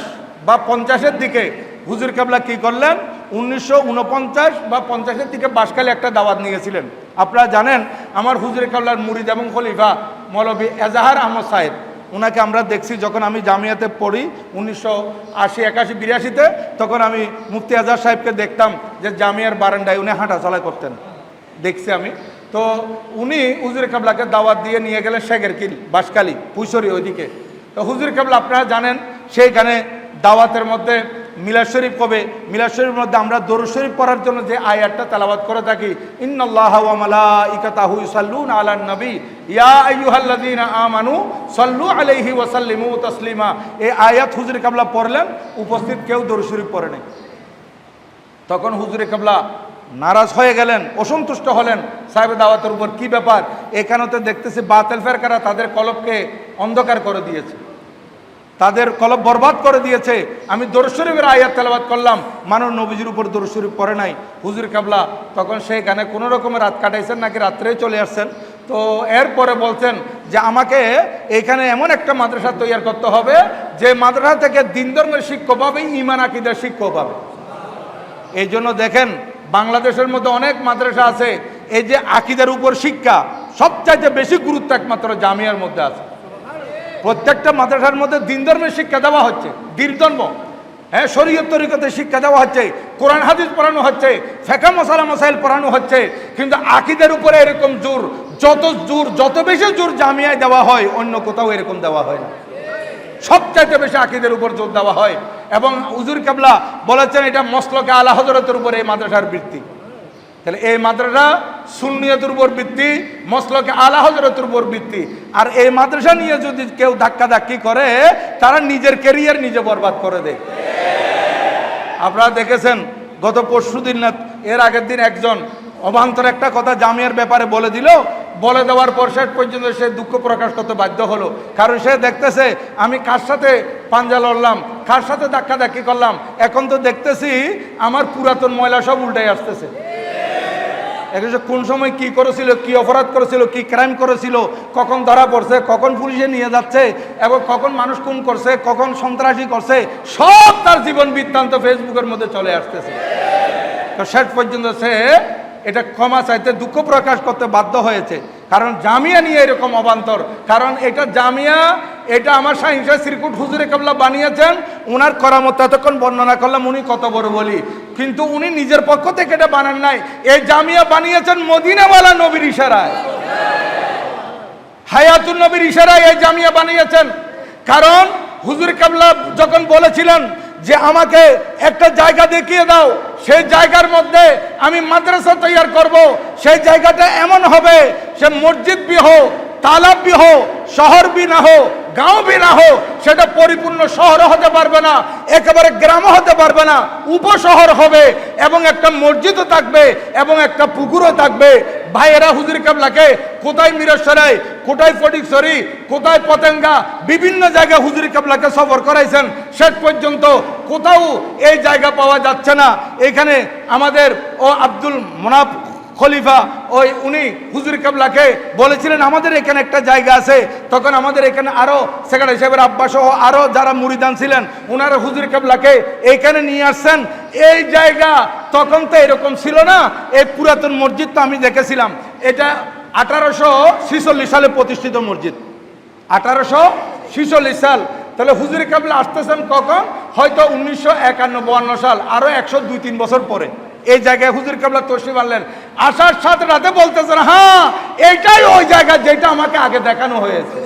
বা 50-এর দিকে হুজুর কেবলা কি করলেন, 1949 বা 50-এর দিকে বাঁশখালী একটা দাওয়াত নিয়েছিলেন। আপনারা জানেন আমার হুজুর কেবলার মুরিদ এবং খলিফা মৌলভী এজাহার আহমদ সাহেব, ওনাকে আমরা দেখছি যখন আমি জামিয়াতে পড়ি 1980, 81, 82-তে, তখন আমি মুফতি এজাহার সাহেবকে দেখতাম যে জামিয়ার বারান্দায় উনি হাঁটা চলা করতেন, দেখছি আমি। তো উনি হুজুর কেবলাকে দাওয়াত দিয়ে নিয়ে গেলেন শেখেরকিল বাঁশখালী পুইশরি ওইদিকে। তো হুজুর কেবলা আপনারা জানেন সেইখানে দাওয়াতের মধ্যে মিলাদ শরীফ কবে, মিলাদ শরীফের মধ্যে আমরা দরুদ শরীফ পড়ার জন্য যে আয়াতটা তেলাওয়াত করে থাকি, ইন্নাল্লাহা ওয়া মালাইকাতাহু ইউসাল্লুনা আলান নবী ইয়া আইয়ুহাল্লাযীনা আমানু সাল্লু আলাইহি ওয়া সাল্লিমু তাসলিমা। এই আয়াত হুজুর কেবলা পড়লেন, উপস্থিত কেউ দরুদ শরীফ পড়ে নাই। তখন হুজুর কেবলা নারাজ হয়ে গেলেন, অসন্তুষ্ট হলেন সাহেব দাওয়াতের উপর। কি ব্যাপার, এখানে তো দেখতেছি বাতিল ফেরকারা তাদের কলবকে অন্ধকার করে দিয়েছে, তাদের কলব বরবাদ করে দিয়েছে। আমি দরুদ শরীফের আয়াত তেলাওয়াত করলাম, মানব নবীজির উপর দরুদ শরীফ পড়ে নাই। হুজুর কেবলা তখন সেইখানে কোনো রকমের রাত কাটাইছেন, নাকি রাত্রেই চলে আসছেন। তো এরপরে বলছেন যে আমাকে এইখানে এমন একটা মাদ্রাসা তৈরি করতে হবে যে মাদ্রাসা থেকে দিন ধর্মের শিক্ষা পাবে, ঈমান আকীদার শিক্ষা পাবে। এই জন্য দেখেন বাংলাদেশের মধ্যে অনেক মাদ্রাসা আছে, এই যে আকীদার উপর শিক্ষা সবচাইতে বেশি গুরুত্ব একমাত্র জামিয়ার মধ্যে আছে। প্রত্যেকটা মাদ্রাসার মধ্যে দিন ধর্মের শিক্ষা দেওয়া হচ্ছে, দিন ধর্ম, হ্যাঁ, শরীয়ত তরিকতের শিক্ষা দেওয়া হচ্ছে, কোরআন হাদিস পড়ানো হচ্ছে, ফিকহ মাসালা মাসাইল পড়ানো হচ্ছে। কিন্তু আকীদার উপরে এরকম জোর, যত বেশি জোর জামিয়ায় দেওয়া হয় অন্য কোথাও এরকম দেওয়া হয় না। সবচাইতে বেশি আকীদার উপর জোর দেওয়া হয়। এবং হুজুর কেবলা বলেছেন এটা মসলকে আলা হযরতের উপর এই মাদ্রাসার ভিত্তি। তাহলে এই মাদ্রাসা সুন্নিয়তের উপর ভিত্তি, মসলকে আলা হযরতের উপর ভিত্তি। আর এই মাদ্রাসা নিয়ে যদি কেউ ধাক্কাধাক্কি করে, তারা নিজের ক্যারিয়ার নিজে বরবাদ করে দেয়। আপনারা দেখেছেন গত পরশুদিন না এর আগের দিন একজন অবান্তর একটা কথা জামিয়ার ব্যাপারে বলে দিল, বলে দেওয়ার পর শেষ পর্যন্ত সে দুঃখ প্রকাশ করতে বাধ্য হলো। কারণ সে দেখতেছে আমি কার সাথে পাঞ্জা লড়লাম, কার সাথে ধাক্কাধাক্কি করলাম, এখন তো দেখতেছি আমার পুরাতন ময়লা সব উল্টাই আসতেছে। কোন সময় কি করেছিল, কি অপরাধ করেছিল, কি ক্রাইম করেছিল, কখন ধরা পড়ছে, কখন পুলিশে নিয়ে যাচ্ছে, এবং কখন মানুষ খুন করছে, কখন সন্ত্রাসী করছে, সব তার জীবন বৃত্তান্ত ফেসবুকের মধ্যে চলে আসতেছে। তো শেষ পর্যন্ত সে এটা ক্ষমা চাইতে দুঃখ প্রকাশ করতে বাধ্য হয়েছে। কারণ জামিয়া নিয়ে এরকম অবান্তর, কারণ এটা জামিয়া, এটা আমার শাহীন শাহ শ্রীকুট হুজুরে কেবলা বানিয়েছেন। উনার করামত এতক্ষণ বর্ণনা করলাম উনি কত বড় বলি, কিন্তু উনি নিজের পক্ষ থেকে এটা বানান নাই। এই জামিয়া বানিয়েছেন মদিনাওয়ালা নবীর ইশারায়, হায়াতুন নবীর ইশারায় এই জামিয়া বানিয়েছেন। কারণ হুজুর কেবলা যখন বলেছিলেন যে আমাকে একটা জায়গা দেখিয়ে দাও, সেই জায়গার মধ্যে আমি মাদ্রাসা তৈরি করব, সেই জায়গাটা এমন হবে সে মসজিদ বি হো, তালাব বি হো, শহর বি না হো, গাঁও বি না হো, সেটা পরিপূর্ণ শহর হতে পারবে না, একেবারে গ্রামও হতে পারবে না, উপশহর হবে, এবং একটা মসজিদও থাকবে এবং একটা পুকুরও থাকবে। ভাইয়েরা হুজুর কেবলাকে কোথায় মিরসরাই, কোথায় ফটিকছড়ি, কোথায় পতেঙ্গা, বিভিন্ন জায়গায় হুজুর কেবলাকে সফর করাইছেন। শেষ পর্যন্ত কোথাও এই জায়গা পাওয়া যাচ্ছে না। এখানে আমাদের আব্দুল মোনাফ খলিফা উনি হুজুর কেবলাকে বলেছিলেন আমাদের এখানে একটা জায়গা আছে। তখন আমাদের এখানে আরো সেক্রেটারি সাহেবের আব্বা সহ আরো যারা মুরিদান ছিলেন, ওনারা হুজুর কেবলাকে এইখানে নিয়ে আসছেন। এই জায়গা তখন তো এরকম ছিল না। এই পুরাতন মসজিদ তো আমি দেখেছিলাম, এটা 1846 সালে প্রতিষ্ঠিত মসজিদ, 1846 সাল। তাহলে হুজুর কেবলা আসতেছেন কখন? হয়তো 1951-52 সাল, আরো 102-3 বছর পরে এই জায়গায় হুজুর কেবলা তশরিফ আনলেন। আসার সাথে রাতে বলতেছেন, হ্যাঁ এইটাই ওই জায়গা যেটা আমাকে আগে দেখানো হয়েছে,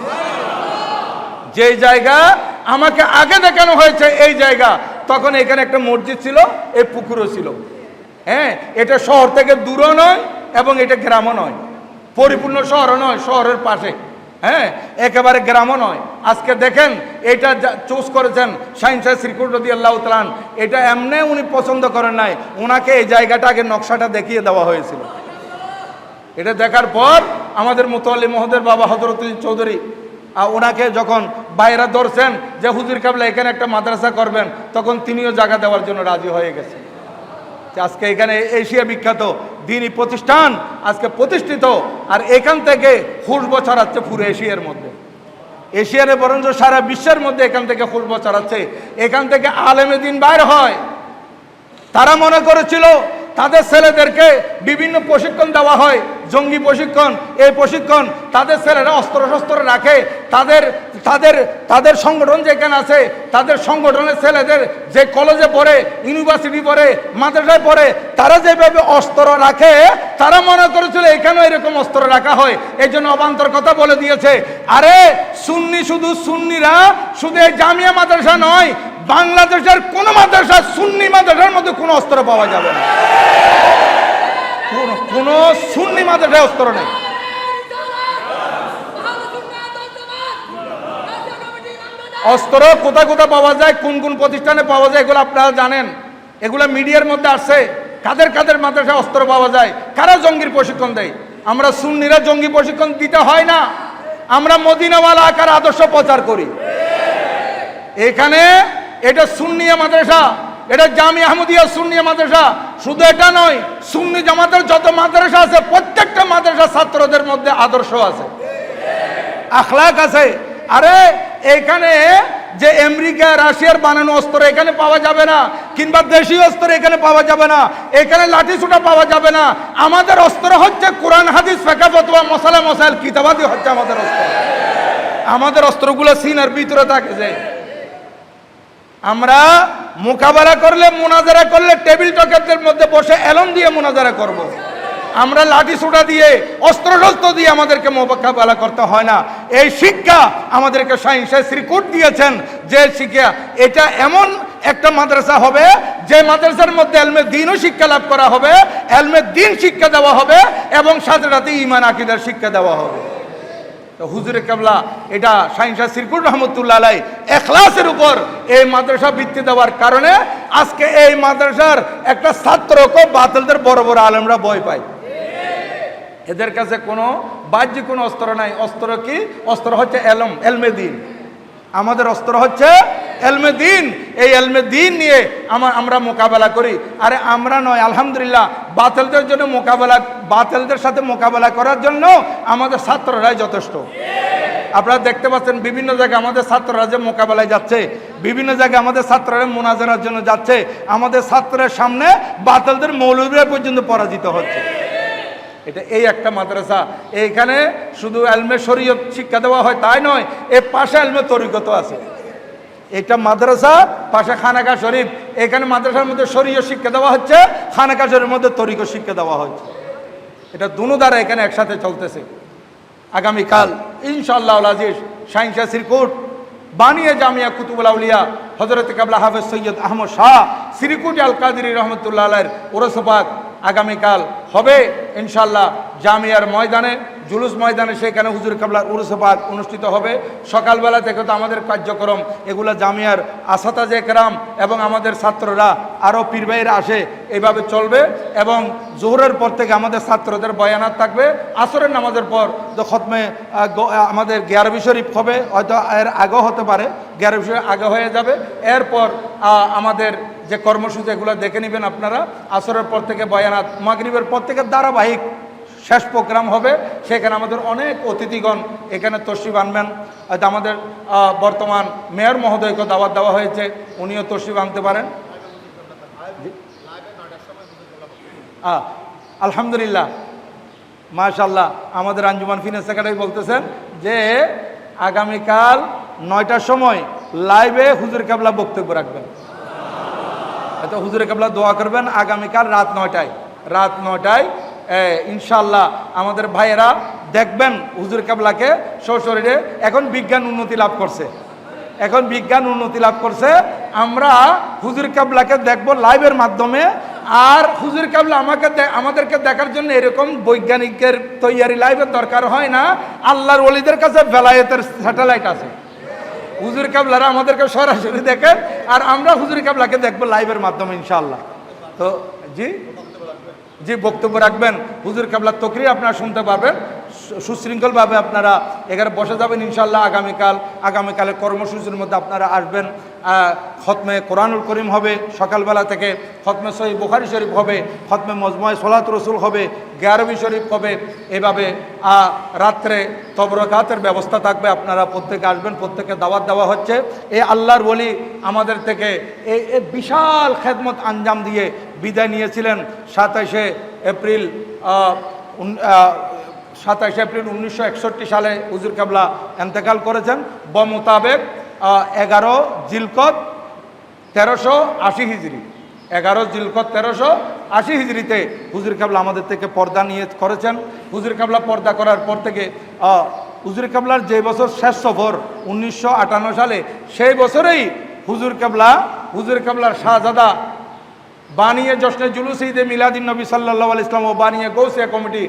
যেই জায়গা আমাকে আগে দেখানো হয়েছে এই জায়গা। তখন এখানে একটা মসজিদ ছিল, এই পুকুরও ছিল। হ্যাঁ, এটা শহর থেকে দূরও নয় এবং এটা গ্রামও নয়, পরিপূর্ণ শহরও নয়, শহরের পাশে। হ্যাঁ, একেবারে গ্রামও নয়। আজকে দেখেন এটা চুজ করেছেন শাহীন শাহ শ্রীকুট রাদিয়াল্লাহু তাআলা, এটা এমনি উনি পছন্দ করেন নাই, ওনাকে এই জায়গাটা আগে নকশাটা দেখিয়ে দেওয়া হয়েছিল। এটা দেখার পর আমাদের মুতাওয়াল্লি মহোদয়ের বাবা হযরত চৌধুরী ওনাকে যখন বাইরা ধরছেন যে হুজুর কেবলা এখানে একটা মাদ্রাসা করবেন, তখন তিনিও জায়গা দেওয়ার জন্য রাজি হয়ে গেছেন। আজকে এখানে এশিয়া বিখ্যাত দ্বীনি প্রতিষ্ঠান আজকে প্রতিষ্ঠিত, আর এখান থেকে খুশবু ছড়াচ্ছে পুরো এশিয়ার মধ্যে, এশিয়ারে বরঞ্চ সারা বিশ্বের মধ্যে এখান থেকে খুশবু ছড়াচ্ছে। এখান থেকে আলেমে দ্বীন বাইর হয়। তারা মনে করেছিল তাদের ছেলেদেরকে বিভিন্ন প্রশিক্ষণ দেওয়া হয়, জঙ্গি প্রশিক্ষণ, এই প্রশিক্ষণ, তাদের ছেলেরা অস্ত্র শস্ত্র রাখে, তাদের তাদের তাদের সংগঠন যেখানে আছে, তাদের সংগঠনের ছেলেদের যে কলেজে পড়ে, ইউনিভার্সিটি পড়ে, মাদ্রাসায় পড়ে, তারা যেভাবে অস্ত্র রাখে, তারা মনে করেছিল এখানেও এরকম অস্ত্র রাখা হয়। এই জন্য অবান্তর কথা বলে দিয়েছে। আরে সুন্নি, শুধু সুন্নিরা, শুধু এই জামিয়া মাদ্রাসা নয়, বাংলাদেশের কোন মাদ্রাসা, সুন্নি মাদ্রাসার মধ্যে কোনো অস্ত্র পাওয়া যাবে না, কোন সুন্নি মাদ্রাসায় অস্ত্র নেই। অস্ত্র কোথায় কোথায় পাওয়া যায়, কোন কোন প্রতিষ্ঠানে পাওয়া যায়, এগুলো আপনারা জানেন, এগুলো মিডিয়ার মধ্যে আসছে। কাদের কাদের মাদ্রাসায় অস্ত্র পাওয়া যায়, কারা জঙ্গির প্রশিক্ষণ দেয়। আমরা সুন্নিরা জঙ্গি প্রশিক্ষণ দিতে হয় না, আমরা মদিনাওয়ালা আকার আদর্শ প্রচার করি। এখানে এটা সুন্নিয়া মাদ্রাসা, এটা জামিয়া আহমদিয়া সুন্নিয়া মাদ্রাসা। শুধু এটা নয়, সুন্নি জামাতের যত মাদ্রাসা আছে, প্রত্যেকটা মাদ্রাসা ছাত্রদের মধ্যে আদর্শ আছে, আখলাক আছে। আরে এখানে যে আমেরিকা রাশিয়ার বানানো অস্ত্র এখানে পাওয়া যাবে না, কিংবা দেশীয় অস্ত্র এখানে পাওয়া যাবে না, এখানে লাঠি ছুটা পাওয়া যাবে না। আমাদের অস্ত্র হচ্ছে কোরআন হাদিস ফিকহ ফতোয়া মশালা মশাইল কিতাবাদি হচ্ছে আমাদের অস্ত্র। আমাদের অস্ত্রগুলো সিনার ভিতরে থাকে। যে আমরা মোকাবেলা করলে, মুনাজারা করলে টেবিল টকের মধ্যে বসে এলন দিয়ে মুনাজারা করব। আমরা লাঠি সোটা দিয়ে, অস্ত্র শস্ত্র দিয়ে আমাদেরকে মোকাবেলা করতে হয় না। এই শিক্ষা আমাদেরকে শাহীন শাহ শ্রীকুট দিয়েছেন, যে শিক্ষা এটা এমন একটা মাদ্রাসা হবে যে মাদ্রাসার মধ্যে এলমে দ্বীনও শিক্ষা লাভ করা হবে, এলমে দ্বীন শিক্ষা দেওয়া হবে এবং সাথে সাথে ঈমান আকীদার শিক্ষা দেওয়া হবে। তো হুজুরে কেবলা এটা শাহীন শাহ শ্রীকুট রহমতুল্লাহ আলাইহি ইখলাসের উপর এই মাদ্রাসা ভিত্তি দেওয়ার কারণে আজকে এই মাদ্রাসার একটা ছাত্রকে বাতিলদের বড় বড় আলেমরা ভয় পায়। এদের কাছে কোনো বাহ্যিক কোনো অস্ত্র নাই। অস্ত্র কি? অস্ত্র হচ্ছে এলমে দিন। আমাদের অস্ত্র হচ্ছে এলমে দিন। এই এলমে দিন নিয়ে আমরা মোকাবেলা করি। আরে আমরা নয়, আলহামদুলিল্লাহ, বাতিলদের সাথে মোকাবেলা করার জন্য আমাদের ছাত্ররাই যথেষ্ট। আপনারা দেখতে পাচ্ছেন বিভিন্ন জায়গায় আমাদের ছাত্ররা যে মোকাবেলায় যাচ্ছে, বিভিন্ন জায়গায় আমাদের ছাত্ররা মোনাজারার জন্য যাচ্ছে, আমাদের ছাত্রের সামনে বাতিলদের মৌলবীরা পর্যন্ত পরাজিত হচ্ছে। এটা এই একটা মাদ্রাসা। এইখানে শুধু এলমে শরীয়ত শিক্ষা দেওয়া হয় তাই নয়, এর পাশে এলমে তরিকত আছে। এটা মাদ্রাসা, পাশে খানাকা শরীফ। এখানে মাদ্রাসার মধ্যে শরীয়ত শিক্ষা দেওয়া হচ্ছে, খানাকা শরীফের মধ্যে তরিকত শিক্ষা দেওয়া হচ্ছে। এটা দুনো দ্বারা এখানে একসাথে চলতেছে। আগামীকাল ইনশাআল্লাহ আজিজ শাহিনশাহ শ্রীকুট বানিয়ে জামিয়া কুতুবুল আউলিয়া হযরত কাবলা হাফেজ সৈয়দ আহমদ শাহ শ্রীকুট আল কাদেরী রহমতুল্লাহ আলাইহির উরস পাক আগামীকাল হবে ইনশাআল্লাহ জামিয়ার ময়দানে, জুলুস ময়দানে। সেখানে হুজুর কাবলার উরস পাক অনুষ্ঠিত হবে। সকালবেলা থেকে তো আমাদের কার্যক্রম এগুলো জামিয়ার আসাতাজে কেরাম এবং আমাদের ছাত্ররা আরও পীর ভাইয়েরা আসে, এইভাবে চলবে। এবং জোহরের পর থেকে আমাদের ছাত্রদের বয়ানাত থাকবে। আসরের নামাজের পর তো খতমে আমাদের গিয়ারবি শরীফ হবে, হয়তো এর আগেও হতে পারে, গিয়ারবি শরীফ আগে হয়ে যাবে। এরপর আমাদের যে কর্মসূচি এগুলো দেখে নেবেন আপনারা। আসরের পর থেকে বয়ানাত, মাগরিবের পর থেকে ধারাবাহিক শেষ প্রোগ্রাম হবে। সেখানে আমাদের অনেক অতিথিগণ এখানে তশরিফ আনবেন। হয়তো আমাদের বর্তমান মেয়র মহোদয়কে দাওয়াত দেওয়া হয়েছে, উনিও তশরিফ আনতে পারেন। আলহামদুলিল্লাহ, মাশাআল্লাহ, আমাদের আঞ্জুমান ফিনান্স সেক্রেটারি বলতেছেন যে আগামীকাল 9টার সময় লাইভে হুজুর কাবলা বক্তব্য রাখবেন। হয়তো হুজুর কাবলা দোয়া করবেন। আগামীকাল রাত 9টায় ইনশাআল্লাহ আমাদের ভাইয়েরা দেখবেন হুজুর কাবলাকে সশরীরে। এখন বিজ্ঞান উন্নতি লাভ করছে, আমরা হুজুর কাবলাকে দেখব লাইভের মাধ্যমে। আর হুজুর কাবলা আমাদেরকে দেখার জন্য এরকম বৈজ্ঞানিকের তৈয়ারি লাইভের দরকার হয় না। আল্লাহর ওলিদের কাছে বেলায়েতের স্যাটেলাইট আছে। হুজুর কাবলারা আমাদেরকে সরাসরি দেখেন, আর আমরা হুজুর কাবলাকে দেখবো লাইভের মাধ্যমে ইনশাআল্লাহ। তো জি বক্তব্য রাখবেন, হুজুর কাবলার তকরির আপনারা শুনতে পারবেন। সুশৃঙ্খলভাবে আপনারা এখানে বসে যাবেন ইনশাআল্লাহ। আগামীকালের কর্মসূচির মধ্যে আপনারা আসবেন। খতমে কোরআনুল করিম হবে সকালবেলা থেকে, খতমে সহিহ বুখারী শরীফ হবে, খতমে মজমুয়ে সলাত রসুল হবে, গিয়ারবি শরীফ হবে। এভাবে রাত্রে তবরকাতের ব্যবস্থা থাকবে। আপনারা প্রত্যেকে আসবেন, প্রত্যেকে দাওয়াত দেওয়া হচ্ছে। এই আল্লাহর ওলি আমাদের থেকে এই বিশাল খেদমত আঞ্জাম দিয়ে বিদায় নিয়েছিলেন 27শে এপ্রিল 1961 সালে হুজুর কাবলা এন্তেকাল করেছেন। বমোতাবেক 11 জিলকত 1380 হিজরি, 11 জিলকত 1380 হিজরিতে হুজুর কাবলা আমাদের থেকে পর্দা নিয়ে করেছেন। হুজুর কাবলা পর্দা করার পর থেকে হুজুর কাবলার যে বছর শেষ সফর 1958 সালে, সেই বছরেই হুজুর কাবলার শাহজাদা বানিয়ে জশ্নে জুলুস ঈদে মিলাদিন নবী সাল্লাল্লাহু আলাইহি ওয়াসাল্লাম ও বানিয়ে গৌসিয়া কমিটি